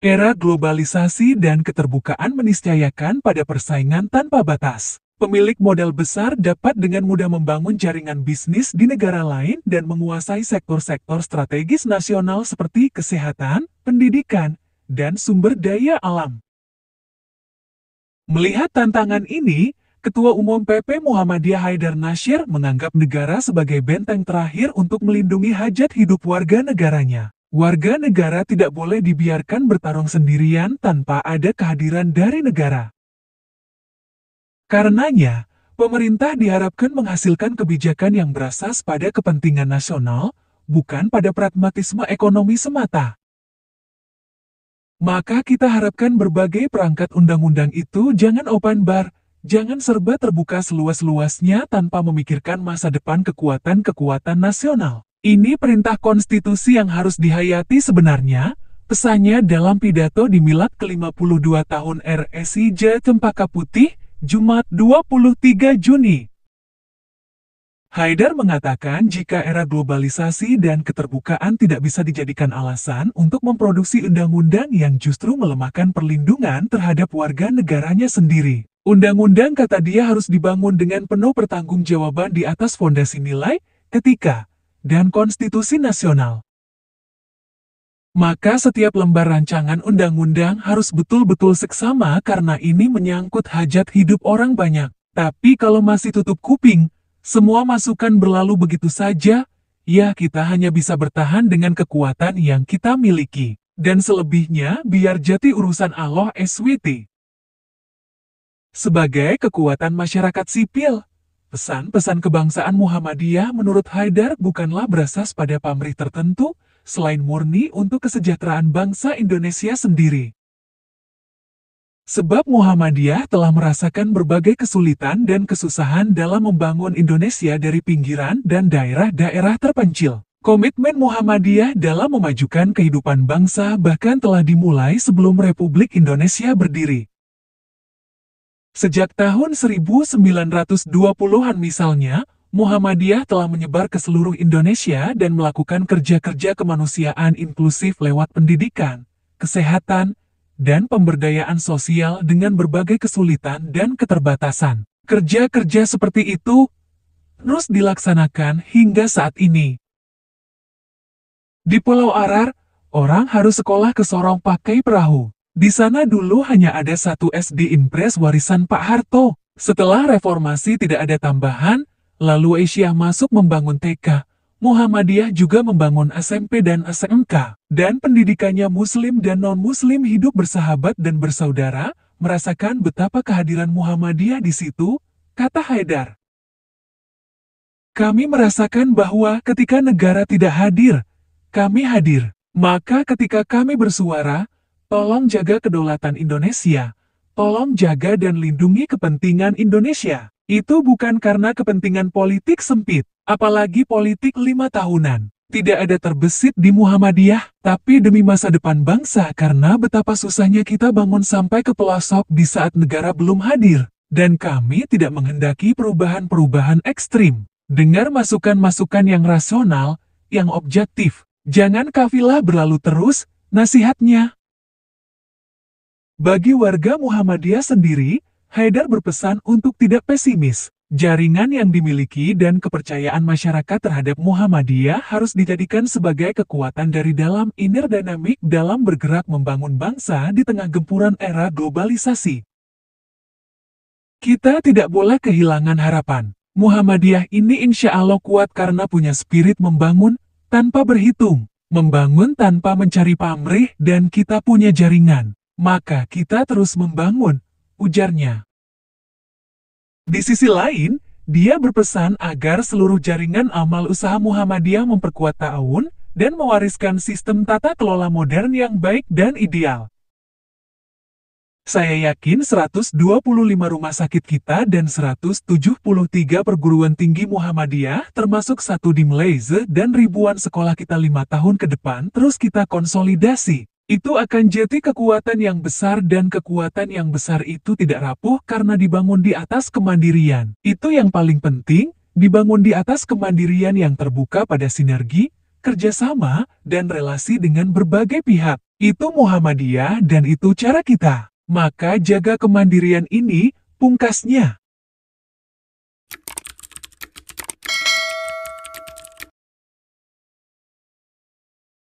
Era globalisasi dan keterbukaan meniscayakan pada persaingan tanpa batas. Pemilik modal besar dapat dengan mudah membangun jaringan bisnis di negara lain dan menguasai sektor-sektor strategis nasional seperti kesehatan, pendidikan, dan sumber daya alam. Melihat tantangan ini, Ketua Umum PP Muhammadiyah Haidar Nasir menganggap negara sebagai benteng terakhir untuk melindungi hajat hidup warga negaranya. Warga negara tidak boleh dibiarkan bertarung sendirian tanpa ada kehadiran dari negara. Karenanya, pemerintah diharapkan menghasilkan kebijakan yang berasas pada kepentingan nasional, bukan pada pragmatisme ekonomi semata. Maka kita harapkan berbagai perangkat undang-undang itu jangan open bar, jangan serba terbuka seluas-luasnya tanpa memikirkan masa depan kekuatan-kekuatan nasional. Ini perintah konstitusi yang harus dihayati sebenarnya, pesannya dalam pidato di Milad ke-52 tahun RSI Cempaka Putih, Jumat 23 Juni. Haidar mengatakan jika era globalisasi dan keterbukaan tidak bisa dijadikan alasan untuk memproduksi undang-undang yang justru melemahkan perlindungan terhadap warga negaranya sendiri. Undang-undang, kata dia, harus dibangun dengan penuh pertanggungjawaban di atas fondasi nilai, etika, dan konstitusi nasional. Maka setiap lembar rancangan undang-undang harus betul-betul seksama karena ini menyangkut hajat hidup orang banyak. Tapi kalau masih tutup kuping, semua masukan berlalu begitu saja, ya kita hanya bisa bertahan dengan kekuatan yang kita miliki. Dan selebihnya biar jadi urusan Allah SWT. Sebagai kekuatan masyarakat sipil, pesan-pesan kebangsaan Muhammadiyah menurut Haidar bukanlah berasas pada pamrih tertentu, selain murni untuk kesejahteraan bangsa Indonesia sendiri. Sebab Muhammadiyah telah merasakan berbagai kesulitan dan kesusahan dalam membangun Indonesia dari pinggiran dan daerah-daerah terpencil. Komitmen Muhammadiyah dalam memajukan kehidupan bangsa bahkan telah dimulai sebelum Republik Indonesia berdiri. Sejak tahun 1920-an misalnya, Muhammadiyah telah menyebar ke seluruh Indonesia dan melakukan kerja-kerja kemanusiaan inklusif lewat pendidikan, kesehatan, dan pemberdayaan sosial dengan berbagai kesulitan dan keterbatasan. Kerja-kerja seperti itu terus dilaksanakan hingga saat ini. Di Pulau Arar, orang harus sekolah ke Sorong pakai perahu. Di sana dulu hanya ada satu SD Impres warisan Pak Harto. Setelah reformasi tidak ada tambahan, lalu Aisyah masuk membangun TK. Muhammadiyah juga membangun SMP dan SMK. Dan pendidikannya Muslim dan non-Muslim hidup bersahabat dan bersaudara, merasakan betapa kehadiran Muhammadiyah di situ, kata Haidar. Kami merasakan bahwa ketika negara tidak hadir, kami hadir. Maka ketika kami bersuara, tolong jaga kedaulatan Indonesia, tolong jaga dan lindungi kepentingan Indonesia. Itu bukan karena kepentingan politik sempit, apalagi politik 5 tahunan. Tidak ada terbesit di Muhammadiyah, tapi demi masa depan bangsa karena betapa susahnya kita bangun sampai ke pelosok di saat negara belum hadir. Dan kami tidak menghendaki perubahan-perubahan ekstrim. Dengar masukan-masukan yang rasional, yang objektif. Jangan kafilah berlalu terus, nasihatnya. Bagi warga Muhammadiyah sendiri, Haidar berpesan untuk tidak pesimis. Jaringan yang dimiliki dan kepercayaan masyarakat terhadap Muhammadiyah harus dijadikan sebagai kekuatan dari dalam inner dynamic dalam bergerak membangun bangsa di tengah gempuran era globalisasi. Kita tidak boleh kehilangan harapan. Muhammadiyah ini insya Allah kuat karena punya spirit membangun tanpa berhitung, membangun tanpa mencari pamrih, dan kita punya jaringan. Maka kita terus membangun, ujarnya. Di sisi lain, dia berpesan agar seluruh jaringan amal usaha Muhammadiyah memperkuat ta'awun dan mewariskan sistem tata kelola modern yang baik dan ideal. Saya yakin 125 rumah sakit kita dan 173 perguruan tinggi Muhammadiyah termasuk satu di Malaysia dan ribuan sekolah kita 5 tahun ke depan terus kita konsolidasi. Itu akan jadi kekuatan yang besar dan kekuatan yang besar itu tidak rapuh karena dibangun di atas kemandirian. Itu yang paling penting, dibangun di atas kemandirian yang terbuka pada sinergi, kerjasama, dan relasi dengan berbagai pihak. Itu Muhammadiyah dan itu cara kita. Maka jaga kemandirian ini, pungkasnya.